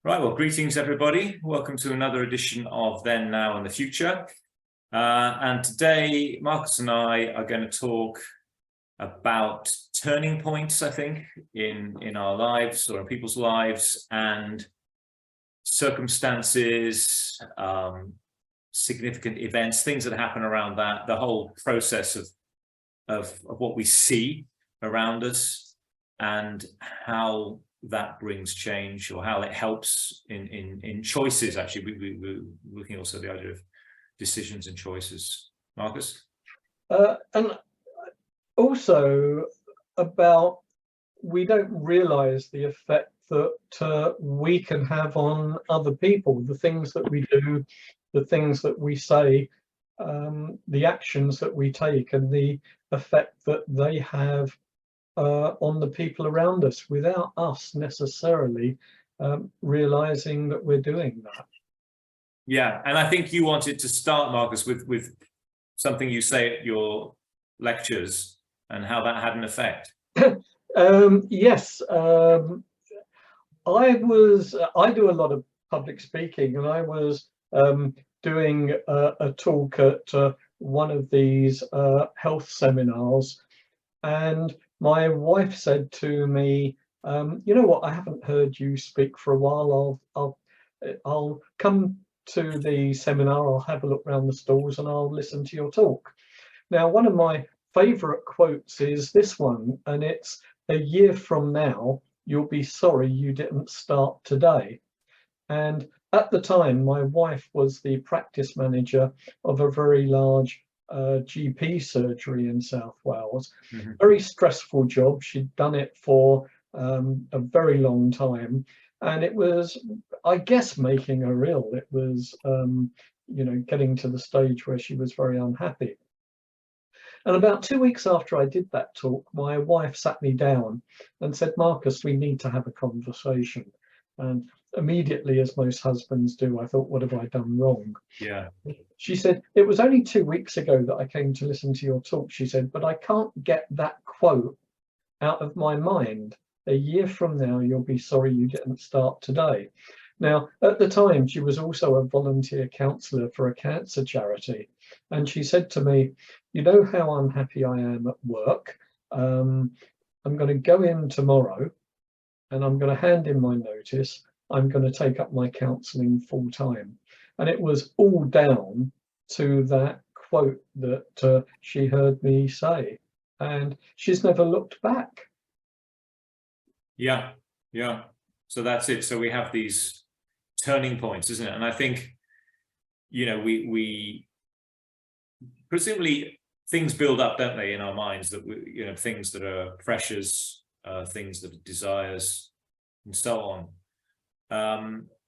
Right, well, greetings everybody. Welcome to another edition of Then, Now and the Future. And today, Marcus and I are going to talk about turning points, I think, in our lives or in people's lives, and circumstances, significant events, things that happen around that, the whole process of what we see around us and how that brings change, or how it helps in choices. Actually, we're looking also at the idea of decisions and choices. Marcus? And also about, we don't realize the effect that we can have on other people, the things that we do, the things that we say, the actions that we take, and the effect that they have on the people around us without us necessarily realizing that we're doing that. Yeah, and I think you wanted to start, Marcus, with something you say at your lectures and how that had an effect. Yes, I do a lot of public speaking, and I was doing a talk at one of these health seminars, and my wife said to me, you know what, I haven't heard you speak for a while. I'll come to the seminar, I'll have a look around the stalls and I'll listen to your talk. Now, one of my favorite quotes is this one, and it's, "A year from now, you'll be sorry you didn't start today." And at the time, my wife was the practice manager of a very large GP surgery in South Wales. Very stressful job. She'd done it for a very long time, and it was, I guess, making her ill. It was you know, getting to the stage where she was very unhappy. And about 2 weeks after I did that talk, my wife sat me down and said, "Marcus, we need to have a conversation." And immediately, as most husbands do, I thought, what have I done wrong? Yeah. She said, "It was only 2 weeks ago that I came to listen to your talk," she said, "but I can't get that quote out of my mind. A year from now, you'll be sorry you didn't start today." Now, at the time, she was also a volunteer counsellor for a cancer charity. And she said to me, "You know how unhappy I am at work. I'm going to go in tomorrow and I'm going to hand in my notice. I'm going to take up my counselling full time." And it was all down to that quote that she heard me say. And she's never looked back. Yeah, yeah. So that's it. So we have these turning points, isn't it? And I think, you know, we presumably things build up, don't they, in our minds, that we, you know, things that are pressures, things that are desires, and so on.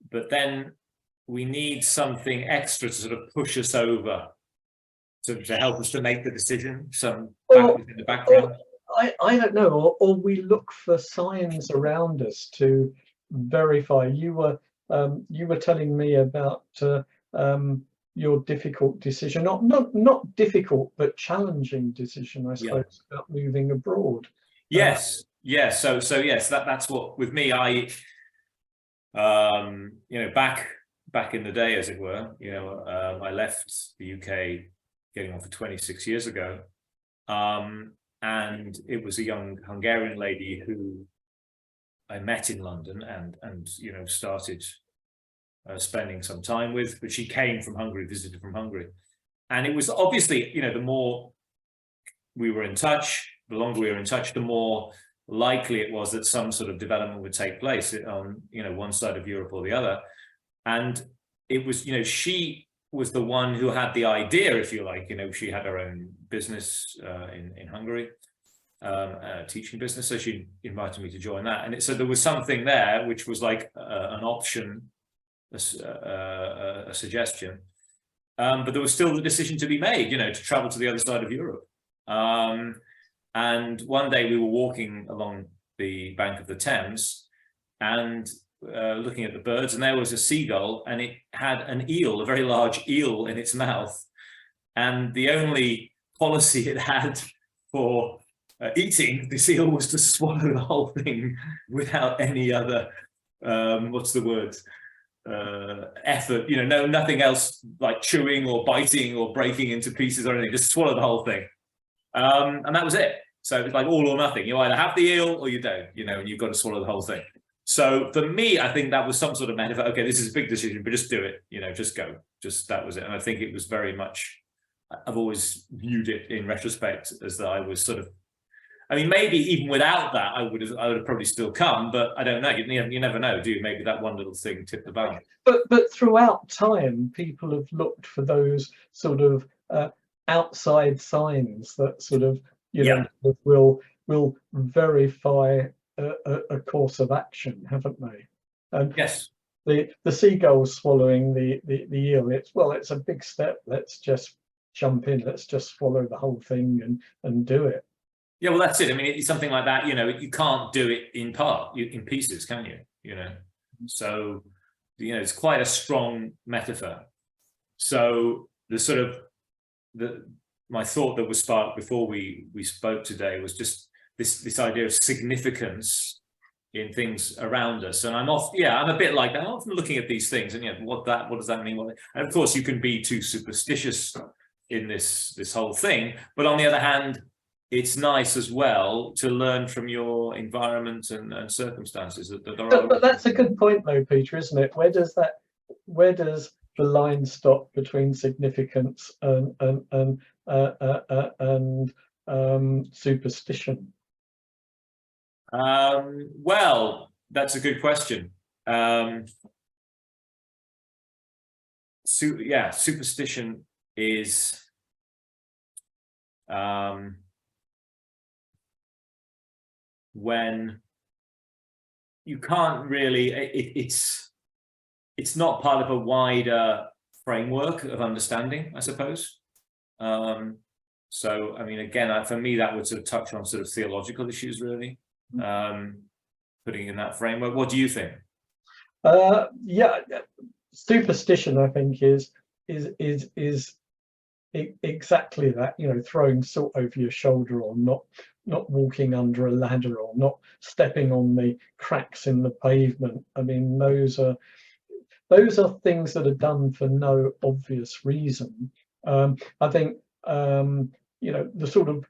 But then we need something extra to sort of push us over, to help us to make the decision. Some factors in the background. I don't know, or we look for signs around us to verify. You were telling me about your difficult decision, not difficult, but challenging decision, I suppose, about moving abroad. Yes, yes. So yes, that's what, with me, I you know, back in the day, as it were, you know, I left the UK getting on for 26 years ago, and it was a young Hungarian lady who I met in London and you know, started spending some time with. But she came from Hungary, visited from Hungary, and it was obviously, you know, the more we were in touch, the longer we were in touch, the more likely it was that some sort of development would take place on, you know, one side of Europe or the other. And it was, you know, she was the one who had the idea, if you like. You know, she had her own business in Hungary, teaching business, so she invited me to join that. And so there was something there which was like an option, a suggestion, but there was still the decision to be made, you know, to travel to the other side of Europe. And one day we were walking along the bank of the Thames and looking at the birds, and there was a seagull, and it had an eel, a very large eel, in its mouth. And the only policy it had for eating the seal was to swallow the whole thing without any other what's the word? Effort, no, nothing else like chewing or biting or breaking into pieces or anything, just swallow the whole thing. And that was it. So it was like all or nothing. You either have the eel or you don't, and you've got to swallow the whole thing. So for me, I think that was some sort of metaphor. Okay, this is a big decision, but just do it, just go. That was it. And I think it was very much, I've always viewed it in retrospect as that I was sort of, maybe even without that, I would have probably still come, but I don't know. You never know, do you? Maybe that one little thing tipped the balance. But throughout time, people have looked for those sort of outside signs that sort of, will verify a course of action, haven't they? And yes, the seagull swallowing the eel. It's a big step. Let's just jump in. Let's just swallow the whole thing and do it. Yeah, well, that's it. It's something like that. You can't do it in in pieces, can you? So, it's quite a strong metaphor. So the sort of my thought that was sparked before we spoke today was just this idea of significance in things around us. And I'm a bit like that. I'm often looking at these things and what does that mean? And of course you can be too superstitious in this whole thing, but on the other hand, it's nice as well to learn from your environment and circumstances but that's a good point though, Peter, isn't it? Where does the line stop between significance and superstition? Well, that's a good question. Superstition is when you can't really, it's not part of a wider framework of understanding, I suppose. So, again, for me, that would sort of touch on sort of theological issues, really, putting in that framework. What do you think? Superstition, I think, is exactly that. Throwing salt over your shoulder, or not walking under a ladder, or not stepping on the cracks in the pavement. Those are things that are done for no obvious reason. I think the sort of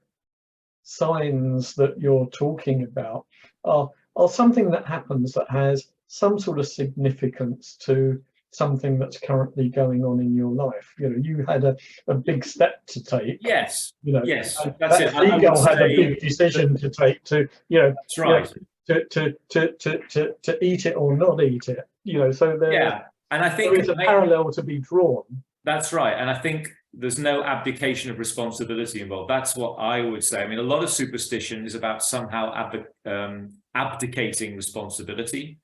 signs that you're talking about are something that happens that has some sort of significance to something that's currently going on in your life. You had a big step to take. Yes. Yes, that's it. Seagull had a big decision to take that's right. To eat it or not eat it. So and I think there is a parallel to be drawn. That's right. And I think there's no abdication of responsibility involved. That's what I would say. A lot of superstition is about somehow abdicating responsibility.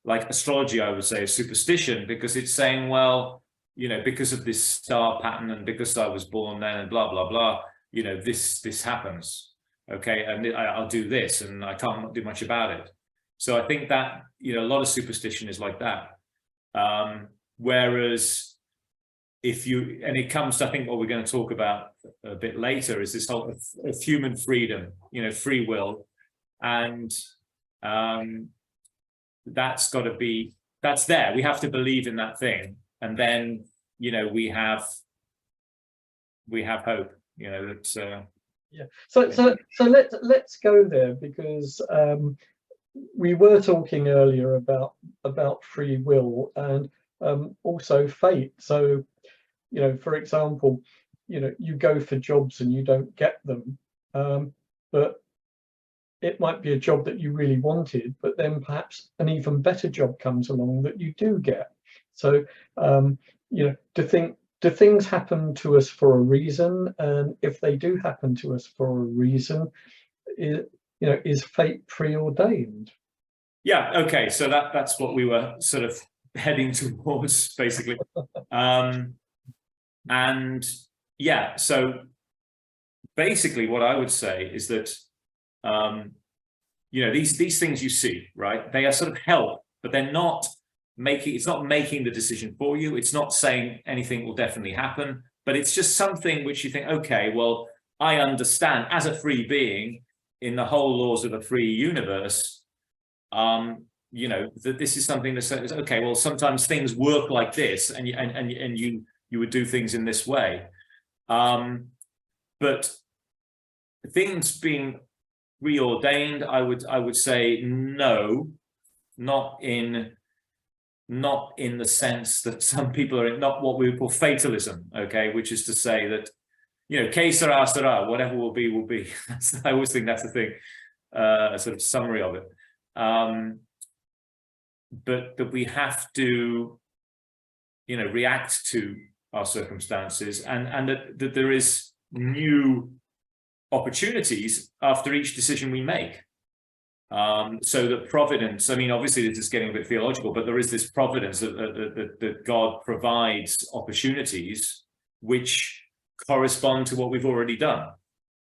Like astrology, I would say, is superstition, because it's saying, well, because of this star pattern and because I was born then and blah, blah, blah, this happens. Okay. And I'll do this and I can't do much about it. So I think that, a lot of superstition is like that. Whereas it comes to, I think what we're going to talk about a bit later is this whole of human freedom, free will. And that's there. We have to believe in that thing. And then, we have hope, that's So let's go there, because we were talking earlier about free will and also fate. So, for example, you go for jobs and you don't get them, but it might be a job that you really wanted, but then perhaps an even better job comes along that you do get. So, do things happen to us for a reason? And if they do happen to us for a reason, is fate preordained? Yeah. Okay. So that's what we were sort of heading towards, basically. And yeah, so basically what I would say is that, these things you see, right, they are sort of help, but they're not it's not making the decision for you. It's not saying anything will definitely happen, but it's just something which you think, okay, well, I understand as a free being in the whole laws of a free universe, you know, that this is something that says, okay, well, sometimes things work like this, and you would do things in this way. But things being preordained, I would say no, not in the sense that some people are in, not what we would call fatalism, okay, which is to say that, you know, que sera, sera, whatever will be, will be. I always think that's the thing, a sort of summary of it. But that we have to, you know, react to our circumstances, and that there is new opportunities after each decision we make. So that providence, I mean, obviously this is getting a bit theological, but there is this providence that God provides opportunities which correspond to what we've already done,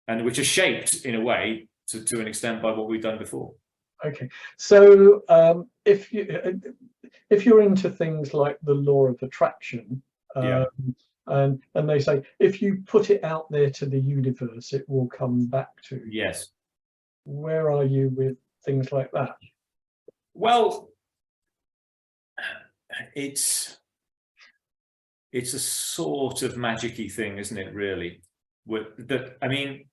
and which are shaped in a way to an extent by what we've done before. Okay, so if you're into things like the law of attraction, Yeah. and they say if you put it out there to the universe, it will come back to you. Yes. Where are you with things like that? Well, it's a sort of magic-y thing, isn't it, really? That, I mean,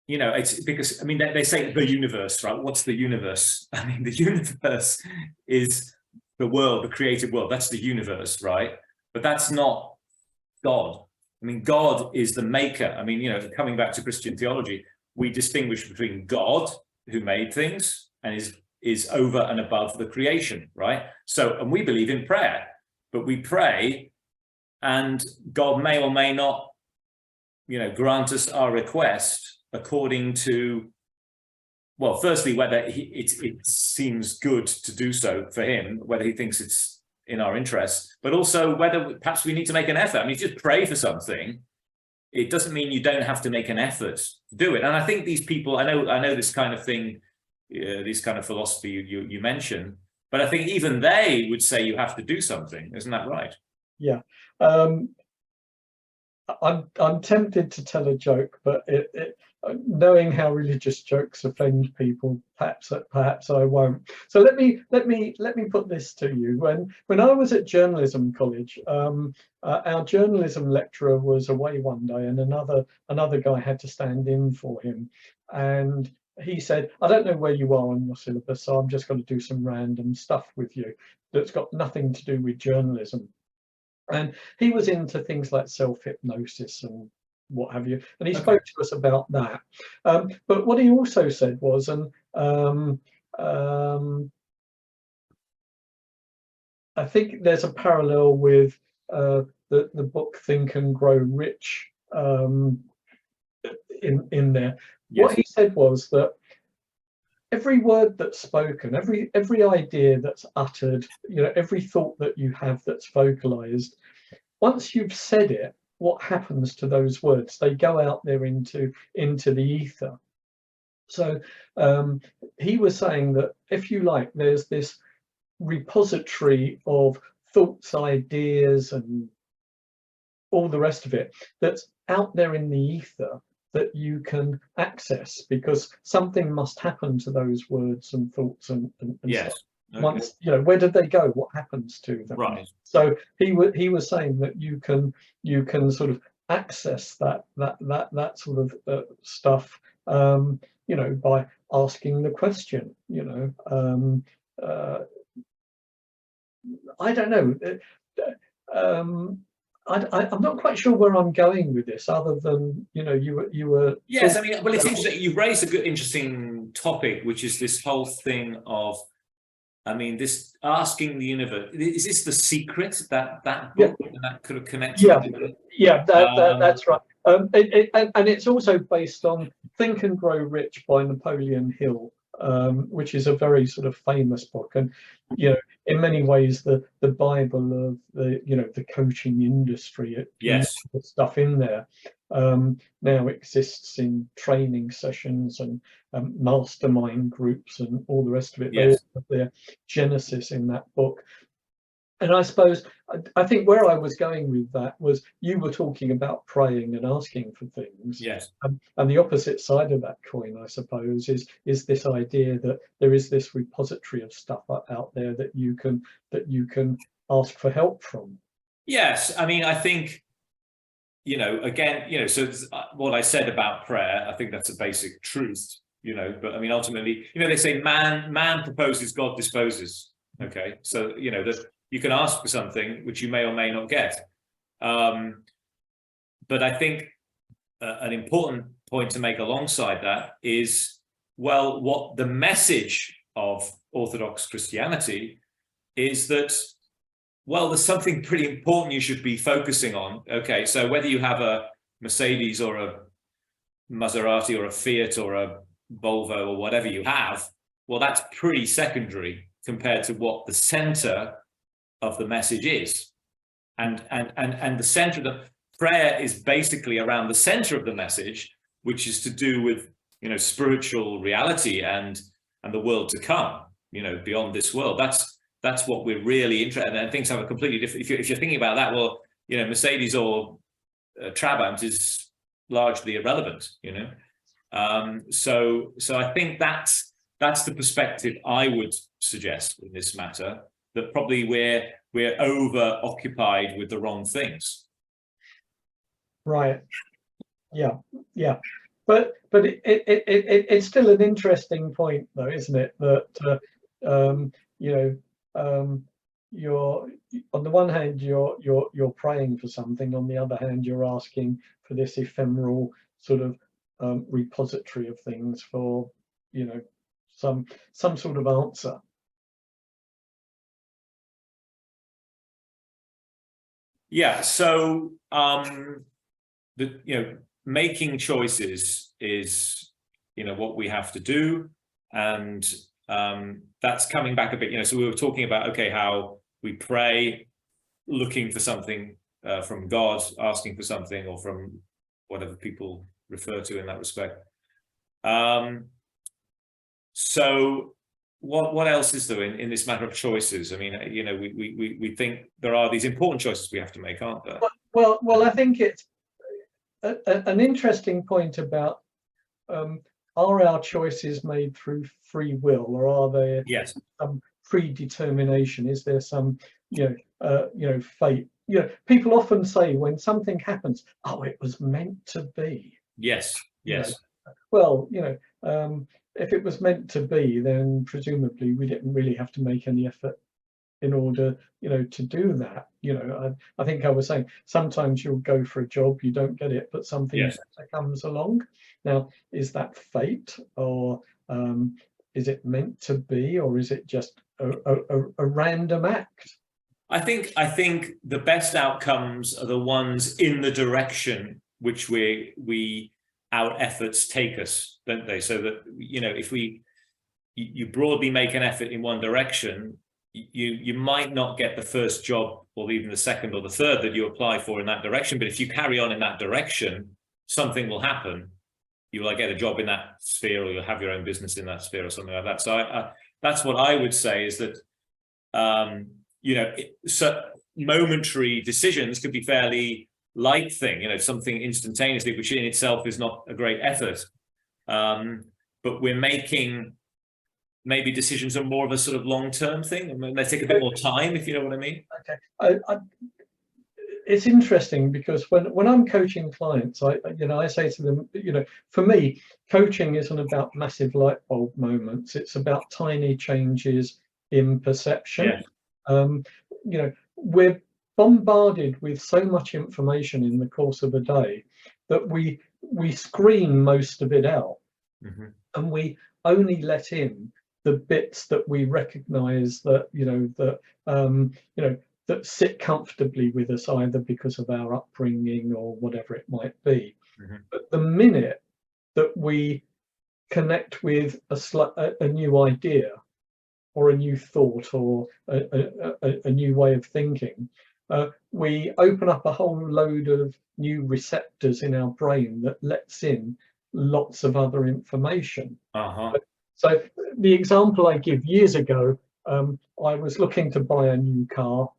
you know, it's because, I mean, they say the universe, right? What's the universe? I mean, the universe is the world, the created world. That's the universe, right? But that's not God. I mean, God is the maker. I mean, you know, coming back to Christian theology, we distinguish between God, who made things and is over and above the creation, right? So, and we believe in prayer, but we pray and God may or may not, you know, grant us our request according to, well, firstly, whether it seems good to do so for him, whether he thinks it's in our interest, but also whether perhaps we need to make an effort. I mean, just pray for something. It doesn't mean you don't have to make an effort to do it. And I think these people, I know this kind of thing, this kind of philosophy you mentioned, but I think even they would say you have to do something. Isn't that right? Yeah. I'm tempted to tell a joke, but knowing how religious jokes offend people, perhaps I won't. So let me put this to you. When I was at journalism college, our journalism lecturer was away one day, and another guy had to stand in for him, and he said, "I don't know where you are on your syllabus, so I'm just going to do some random stuff with you that's got nothing to do with journalism." And he was into things like self-hypnosis and what have you, and he spoke to us about that. But what he also said was, and I think there's a parallel with the book Think and Grow Rich in there. Yes. What he said was that every word that's spoken, every idea that's uttered, you know, every thought that you have that's vocalized, once you've said it, what happens to those words? They go out there into the ether. So he was saying that, if you like, there's this repository of thoughts, ideas, and all the rest of it that's out there in the ether that you can access, because something must happen to those words and thoughts and yes. stuff. Okay. Once, you know, where did they go? What happens to them? Right. So he was saying that you can sort of access that sort of stuff, you know, by asking the question. You know, I don't know. I'm not quite sure where I'm going with this, other than, you know, you were. Yes, I mean, well, it's interesting. You've raised a good, interesting topic, which is this whole thing of, I mean, this asking the universe. Is this The Secret, that book, yeah, and that could have connected? Yeah, that's right. And it's also based on Think and Grow Rich by Napoleon Hill, which is a very sort of famous book, and, you know, in many ways the Bible of the, you know, the coaching industry. Yes, the stuff in there now exists in training sessions and mastermind groups and all the rest of it. Yes. They all have their genesis in that book. And I suppose, I think where I was going with that was you were talking about praying and asking for things. Yes. And the opposite side of that coin, I suppose, is this idea that there is this repository of stuff out there that you can ask for help from. Yes. I mean, I think, again, so what I said about prayer, I think that's a basic truth, but I mean, ultimately, they say man proposes, God disposes. Okay. So, that you can ask for something which you may or may not get. But I think an important point to make alongside that is, well, what the message of Orthodox Christianity is that, well, there's something pretty important you should be focusing on. Okay, so whether you have a Mercedes or a Maserati or a Fiat or a Volvo or whatever you have, well, that's pretty secondary compared to what the center of the message is. And the center of the prayer is basically around the center of the message, which is to do with, spiritual reality and the world to come, beyond this world. That's what we're really interested in. And things have a completely different, if you're thinking about that, well, Mercedes or Trabant is largely irrelevant, So I think that's the perspective I would suggest in this matter, that probably we're over occupied with the wrong things. Right. Yeah. But it's still an interesting point, though, isn't it? That you're on the one hand you're praying for something, on the other hand you're asking for this ephemeral sort of repository of things for some sort of answer. Yeah, so making choices is what we have to do, and that's coming back a bit. So we were talking about, okay, how we pray, looking for something from God, asking for something, or from whatever people refer to in that respect. So what else is there in this matter of choices? I mean, we think there are these important choices we have to make, aren't there? Well, I think it's an interesting point about are our choices made through free will, or are there some predetermination? Is there some fate? People often say when something happens, oh, it was meant to be. Yes. Well, if it was meant to be, then presumably we didn't really have to make any effort in order, to do that. I think I was saying sometimes you'll go for a job, you don't get it, but something better comes along. Now, is that fate, or is it meant to be, or is it just a random act? I think the best outcomes are the ones in the direction which our efforts take us, don't they? So that, if you broadly make an effort in one direction, you might not get the first job or even the second or the third that you apply for in that direction. But if you carry on in that direction, something will happen. You will get a job in that sphere, or you'll have your own business in that sphere, or something like that. So that's what I would say, is that, so momentary decisions could be fairly light thing, something instantaneously, which in itself is not a great effort. But we're making maybe decisions are more of a sort of long-term thing, and they take a bit more time, if you know what I mean. Okay. It's interesting because when I'm coaching clients, I say to them, for me, coaching isn't about massive light bulb moments. It's about tiny changes in perception. We're bombarded with so much information in the course of a day that we screen most of it out, and we only let in the bits that we recognize that that sit comfortably with us, either because of our upbringing or whatever it might be. But the minute that we connect with a new idea, or a new thought, or a new way of thinking, we open up a whole load of new receptors in our brain that lets in lots of other information. So the example I give, years ago, I was looking to buy a new car,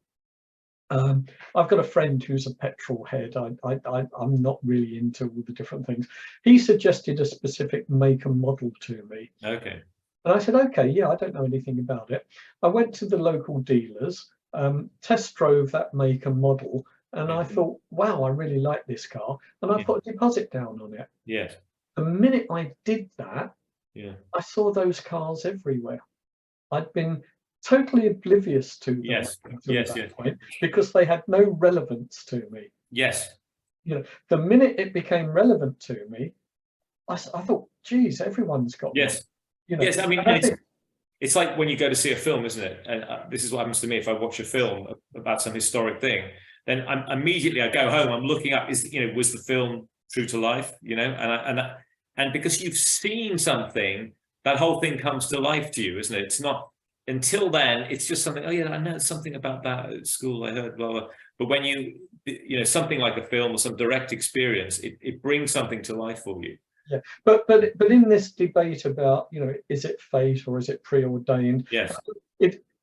I've got a friend who's a petrol head. I'm not really into all the different things. He suggested a specific make and model to me. Okay. And I said, okay, yeah, I don't know anything about it. I went to the local dealers, test drove that make and model, and I thought, wow, I really like this car. And I put a deposit down on it. Yes. The minute I did that, Yeah. I saw those cars everywhere. I'd been totally oblivious to them Yes. until Yes. that Yes. point, because they had no relevance to me. Yes. You know, the minute it became relevant to me, I thought, geez, everyone's got one. Yes. You know, Yes. I mean, and I think, it's like when you go to see a film, isn't it? And this is what happens to me if I watch a film about some historic thing. Then I'm immediately I go home. I'm looking up. Was the film true to life? And because you've seen something, that whole thing comes to life to you, isn't it? It's not until then. It's just something. Oh yeah, I know something about that at school. I heard blah blah. But when something like a film or some direct experience, it brings something to life for you. yeah, but in this debate about, is it fate or is it preordained? Yes.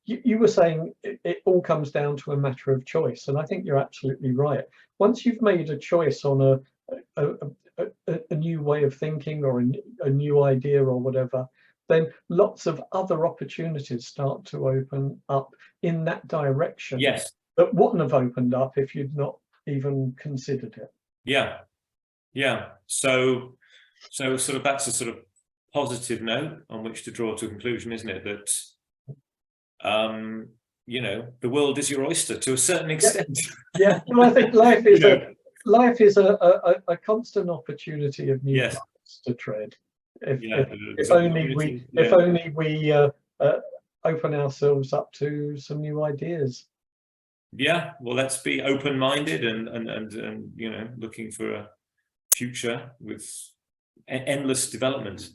You were saying it all comes down to a matter of choice, and I think you're absolutely right. Once you've made a choice on a new way of thinking or a new idea or whatever, then lots of other opportunities start to open up in that direction. Yes. That wouldn't have opened up if you'd not even considered it. Yeah. Yeah. So sort of that's a sort of positive note on which to draw to a conclusion, isn't it? That the world is your oyster to a certain extent. Yeah, well, I think life is a constant opportunity of new paths to tread. If only we open ourselves up to some new ideas. Yeah, well, let's be open-minded and looking for a future with endless development.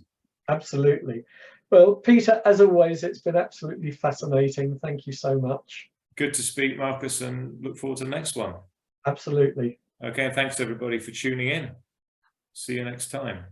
Absolutely. Well, Peter, as always, it's been absolutely fascinating. Thank you so much. Good to speak, Marcus, and look forward to the next one. Absolutely. Okay, and thanks to everybody for tuning in. See you next time.